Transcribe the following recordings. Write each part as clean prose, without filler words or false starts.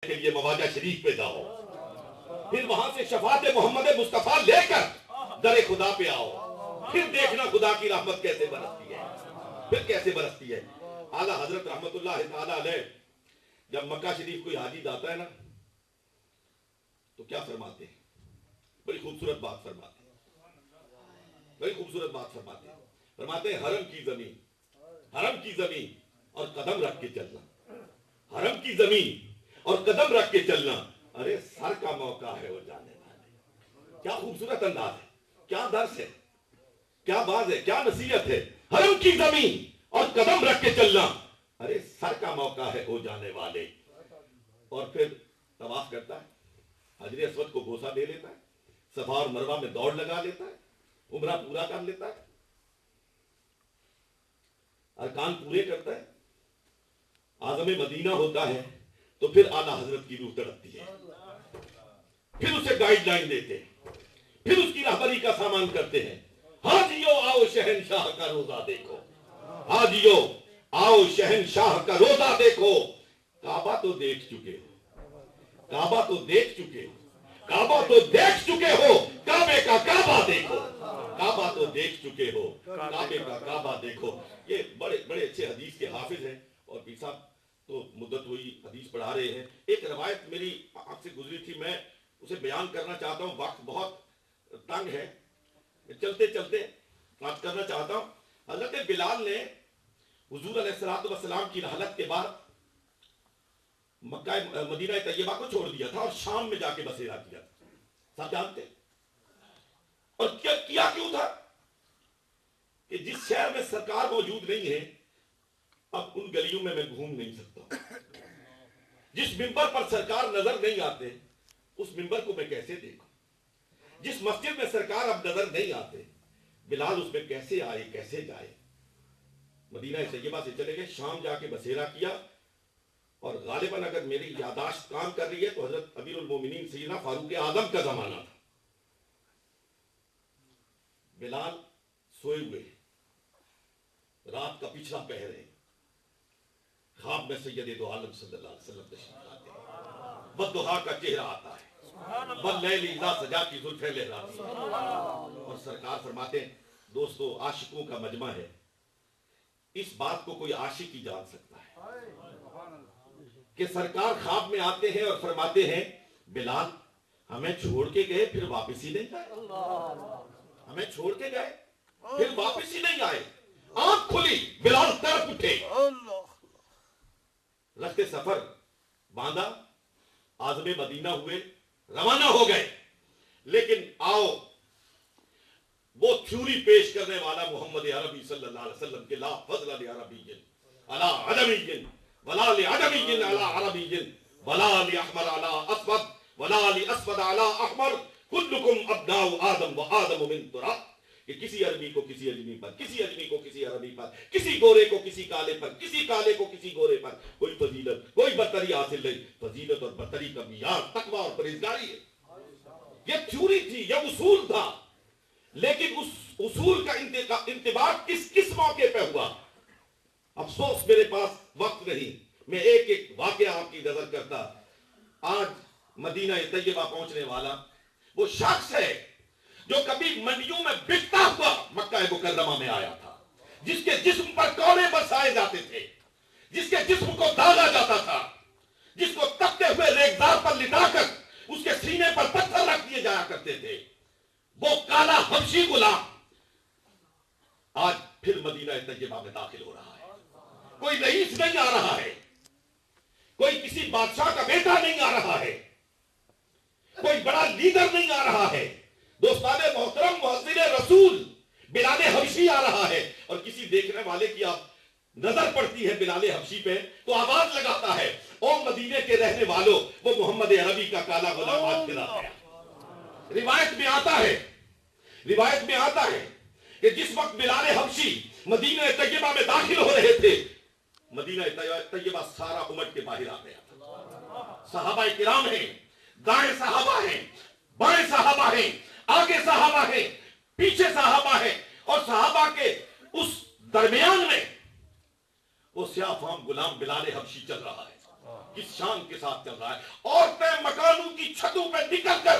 کے لیے مواجہ شریف پہ جاؤ، پھر وہاں سے شفاعت محمد مصطفیٰ لے کر در خدا پہ آؤ، پھر دیکھنا خدا کی رحمت کیسے برستی ہے، پھر کیسے برستی ہے۔ اعلیٰ حضرت رحمت اللہ تعالیٰ علیہ جب مکہ شریف کوئی حاجی جاتا ہے نا تو کیا فرماتے ہیں؟ بڑی خوبصورت بات فرماتے ہیں، بڑی خوبصورت بات فرماتے ہیں۔ فرماتے ہیں حرم کی زمین اور قدم رکھ کے چلنا، حرم کی زمین اور قدم رکھ کے چلنا، ارے سر کا موقع ہے وہ جانے والے۔ کیا خوبصورت انداز ہے، کیا درس ہے، کیا باز ہے، کیا نصیحت ہے۔ حرم کی زمین اور قدم رکھ کے چلنا، ارے سر کا موقع ہے ہو جانے والے۔ اور پھر طواف کرتا ہے، حجر اسود کو بوسہ دے لیتا ہے، صفا اور مروہ میں دوڑ لگا لیتا ہے، عمرہ پورا کر لیتا ہے، ارکان پورے کرتا ہے، عازم مدینہ ہوتا ہے، تو پھر اعلیٰ حضرت کی روح تڑپتی ہے، پھر اسے گائیڈ لائن دیتے ہیں، پھر اس کی رہبری کا سامان کرتے ہیں۔ حاجیو آؤ شہنشاہ کا روزہ دیکھو، حاجیو آؤ شہنشاہ کا روزہ دیکھو۔ کعبہ تو دیکھ چکے ہو، کعبہ تو دیکھ چکے ہو، کعبہ تو دیکھ چکے ہو، کعبے کا کعبہ دیکھو، کعبہ تو دیکھ چکے ہو، کعبے کا کعبہ دیکھو۔ یہ بڑے بڑے اچھے حدیث کے حافظ ہیں، اور پیر صاحب تو مدت ہوئی حدیث پڑھا رہے ہیں۔ ایک روایت میری آنکھ سے گزری تھی، میں اسے بیان کرنا چاہتا ہوں، وقت بہت تنگ ہے، چلتے چلتے بات کرنا چاہتا ہوں۔ حضرت بلال نے حضور علیہ السلام کی رحلت کے بعد مکہ مدینہ طیبہ کو چھوڑ دیا تھا اور شام میں جا کے بسیرا کیا تھا، سب جانتے ہیں۔ اور کیا کیوں تھا کہ جس شہر میں سرکار موجود نہیں ہے، اب ان گلیوں میں گھوم نہیں سکتا، جس منبر پر سرکار نظر نہیں آتے اس منبر کو میں کیسے دیکھوں، جس مسجد میں سرکار اب نظر نہیں آتے بلال اس میں کیسے آئے کیسے جائے۔ مدینہ طیبہ سے چلے گئے، شام جا کے بسیرا کیا، اور غالباً اگر میری یاداشت کام کر رہی ہے تو حضرت امیر المومنین سیدنا فاروق اعظم کا زمانہ تھا۔ بلال سوئے ہوئے، رات کا پچھلا پہر ہے، خواب میں سید دو عالم صلی اللہ علیہ وسلم تشریف لاتے ہیں، والضحیٰ کا چہرہ آتا ہے، واللیل اذا سجا کی زلفیں لہراتی ہیں، اور سرکار فرماتے ہیں دوستو عاشقوں کا مجمع ہے، اس بات کو کوئی عاشق ہی جان سکتا ہے کہ سرکار خواب میں آتے ہیں اور فرماتے ہیں بلال ہمیں چھوڑ کے گئے پھر واپس ہی نہیں آئے، ہمیں چھوڑ کے گئے پھر واپس ہی نہیں آئے۔ آنکھ کھلی، بلال تڑپ اٹھے، رخت سفر باندھا، عازم مدینہ ہوئے، روانہ ہو گئے۔ لیکن آؤ وہ تھیوری پیش کرنے والا محمد عربی صلی اللہ علیہ وسلم کے لا فضل لعربی علی عجمی ولا لعجمی علی عربی ولا لاحمر علی اسود ولا لاسود علی احمر کلکم ابناء آدم و آدم من تراب، کہ کسی عربی کو کسی اجمی پر، کسی اجمی کو کسی عربی پر، کسی گورے کو کسی کالے پر، کسی کالے کو کسی گورے پر کوئی فضیلت کوئی برتری حاصل نہیں۔ فضیلت اور برتری کا معیار تقوی اور پرہیزگاری ہے۔ یہ تھیوری تھی، یہ اصول تھا، لیکن اس اصول کا انتباہ کس موقع پہ ہوا؟ افسوس میرے پاس وقت نہیں، میں ایک ایک واقعہ آپ کی نظر کرتا۔ آج مدینہ طیبہ پہنچنے والا وہ شخص ہے جو کبھی منڈیوں میں بکتا ہوا مکہ مکرمہ میں آیا تھا، جس کے جسم پر کوڑے برسائے جاتے تھے، جس کے جسم کو داغا جاتا تھا، جس کو تپتے ہوئے ریگزار پر لٹا کر اس کے سینے پر پتھر رکھ دیے جایا کرتے تھے، وہ کالا حبشی غلام آج پھر مدینہ طیبہ میں داخل ہو رہا ہے۔ کوئی رئیس نہیں آ رہا ہے، کوئی کسی بادشاہ کا بیٹا نہیں آ رہا ہے، کوئی بڑا لیڈر نہیں آ رہا ہے، دوستان محترم مؤذن رسول بلال حبشی آ رہا ہے، اور کسی دیکھنے والے کی آپ نظر پڑتی ہے بلال حبشی پہ تو آواز لگاتا ہے او مدینے کے رہنے والوں، وہ محمد عربی کا کالا غلام آج پھر آ گیا۔ روایت میں آتا ہے کہ جس وقت بلال حبشی مدینہ طیبہ میں داخل ہو رہے تھے، مدینہ طیبہ سارا امٹ کے باہر آ گیا تھا۔ صحابہ کرام ہیں، دائیں صحابہ ہیں، بائیں صحابہ ہیں، آگے صحابہ ہیں، پیچھے صحابہ ہیں، اور صحابہ کے اس درمیان میں وہ سیاہ فام غلام بلال حبشی چل رہا ہے۔ کس شان کے ساتھ چل رہا ہے. عورتیں مکانوں کی چھتوں پہ نکل کر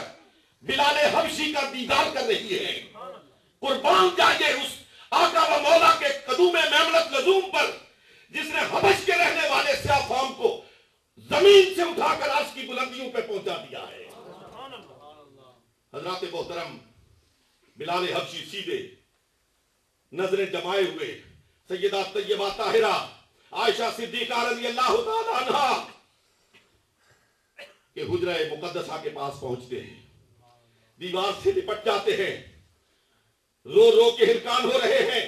بلال حبشی کا دیدار کر رہی ہے. قربان جائیے اس آقا و مولا کے قدوم میمنت لزوم پر جس نے حبش کے رہنے والے سیاہ فام کو زمین سے اٹھا کر عرش کی بلندیوں پہ پہنچا دیا ہے. حضرات محترم، بلال حبشی سیدھے نظریں جمائے ہوئے سیدہ طیبہ طاہرہ عائشہ صدیقہ رضی اللہ تعالیٰ عنہا کہ حجرہ مقدسہ کے پاس پہنچتے ہیں، دیوار سے لپٹ جاتے ہیں، رو رو کے ہلکان ہو رہے ہیں.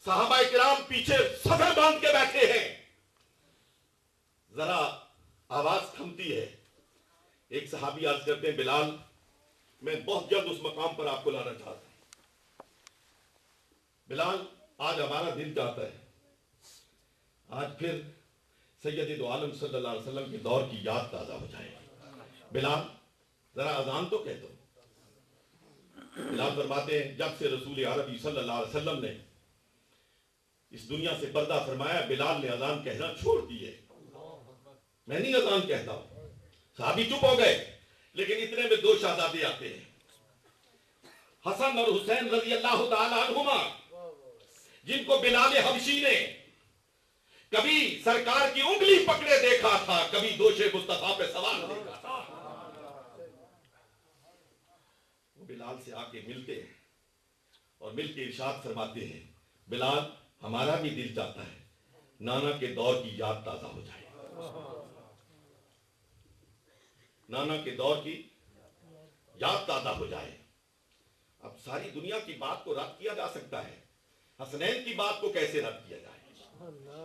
صحابہ کرام پیچھے صفیں باندھ کے بیٹھے ہیں. ذرا آواز تھمتی ہے. ایک صحابی عرض کرتے ہیں بلال میں بہت جلد اس مقام پر آپ کو لانا چاہتا ہوں. بلال آج ہمارا دل چاہتا ہے آج پھر سید دو عالم صلی اللہ علیہ وسلم کے دور کی یاد تازہ ہو جائے. بلال ذرا اذان تو کہہ دو. بلال فرماتے ہیں جب سے رسول عربی صلی اللہ علیہ وسلم نے اس دنیا سے پردہ فرمایا بلال نے اذان کہنا چھوڑ دیے. میں نہیں اذان کہتا ہوں. صحابی چپ ہو گئے. لیکن اتنے میں دو شہزادے آتے ہیں، حسن اور حسین رضی اللہ تعالی عنہما، جن کو بلال حبشی نے کبھی سرکار کی انگلی پکڑے دیکھا تھا، کبھی دوش مصطفیٰ پہ سوار دیکھا تھا. وہ بلال سے آ کے ملتے ہیں اور مل کے ارشاد فرماتے ہیں بلال ہمارا بھی دل چاہتا ہے نانا کے دور کی یاد تازہ ہو جائے. نانا کے دور کی یاد تازہ ہو جائے. اب ساری دنیا کی بات کو رد کیا جا سکتا ہے، حسنین کی بات کو کیسے رد کیا جائے؟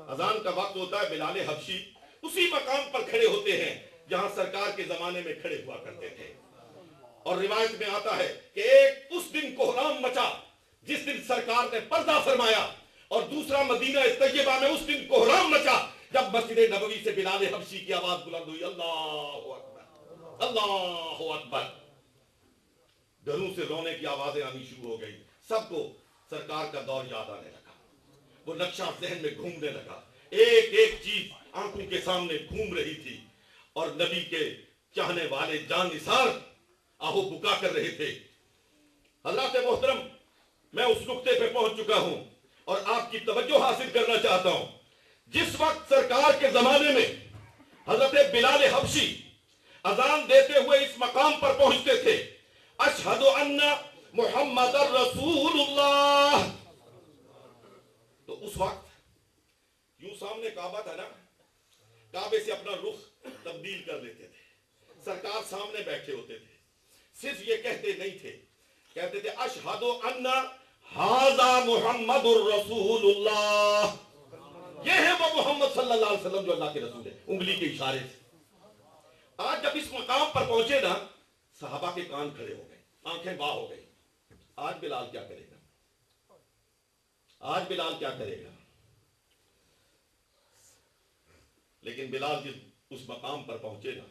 اذان کا وقت ہوتا ہے، بلال حبشی اسی مقام پر کھڑے ہوتے ہیں جہاں سرکار کے زمانے میں کھڑے ہوا کرتے تھے. اور روایت میں آتا ہے کہ ایک اس دن کوہرام مچا جس دن سرکار نے پردہ فرمایا، اور دوسرا مدینہ طیبہ میں اس دن کوہرام مچا جب مسجد نبوی سے بلال حبشی کی آواز بلند ہوئی اللہ اکبر اللہ اکبر. گھروں سے رونے کی آوازیں آنی شروع ہو گئی. سب کو سرکار کا دور یاد آنے لگا. وہ نقشہ ذہن میں گھومنے لگا. ایک ایک چیز آنکھوں کے سامنے گھوم رہی تھی اور نبی کے چاہنے والے جان نثار آہو بکا کر رہے تھے. حضرات محترم، میں اس نقطے پہ پہنچ چکا ہوں اور آپ کی توجہ حاصل کرنا چاہتا ہوں. جس وقت سرکار کے زمانے میں حضرت بلال حبشی اذان دیتے ہوئے اس مقام پر پہنچتے تھے اشہد ان محمد رسول اللہ، تو اس وقت یوں سامنے کعبہ تھا نا، کعبے سے اپنا رخ تبدیل کر لیتے تھے. سرکار سامنے بیٹھے ہوتے تھے. صرف یہ کہتے نہیں تھے، کہتے تھے اشہد ان ھذا محمد الرسول اللہ. یہ ہے وہ محمد صلی اللہ علیہ وسلم جو اللہ کے رسول ہے، انگلی کے اشارے سے. آج جب اس مقام پر پہنچے نا، صحابہ کے کان کھڑے ہو گئے، آنکھیں واہ ہو گئی. آج بلال کیا کرے گا؟ آج بلال کیا کرے گا؟ لیکن بلال جس اس مقام پر پہنچے نا،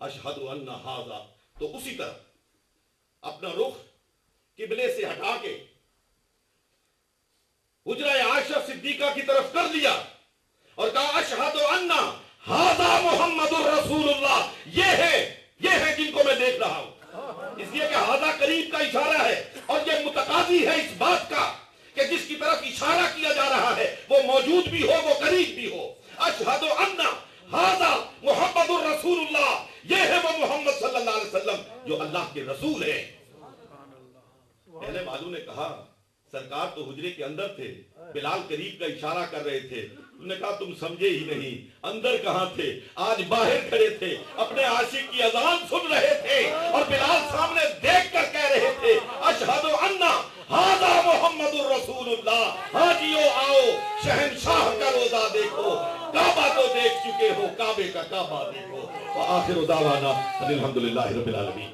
اشہد ان ھذا، تو اسی طرح اپنا رخ قبلے سے ہٹا کے حجرہ عائشہ صدیقہ کی طرف کر لیا اور کہا اشہد ان ھذا محمد الرسول اللہ. یہ ہے جن کو میں دیکھ رہا ہوں. اس لیے کہ ھذا قریب کا اشارہ ہے اور یہ متقاضی ہے اس بات کا کہ جس کی طرف اشارہ کیا جا رہا ہے وہ موجود بھی ہو، وہ قریب بھی ہو. اشہد ان ھذا محمد الرسول اللہ، یہ ہے وہ محمد صلی اللہ علیہ وسلم جو اللہ کے رسول ہے. پہلے والوں نے کہا سرکار تو حجرے کے اندر تھے، بلال قریب کا اشارہ کر رہے تھے. انہوں نے کہا تم سمجھے ہی نہیں، اندر کہاں تھے؟ آج باہر کھڑے تھے، اپنے عاشق کی اذان سن رہے تھے اور بلال سامنے دیکھ کر کہہ رہے تھے اشہد ان ھذا محمد الرسول اللہ. حاجیو آؤ، شہنشاہ کا روزہ دیکھو، کعبہ تو دیکھ چکے ہو، کعبے کا کعبہ دیکھو. وآخر دعوانا الحمدللہ رب العالمین.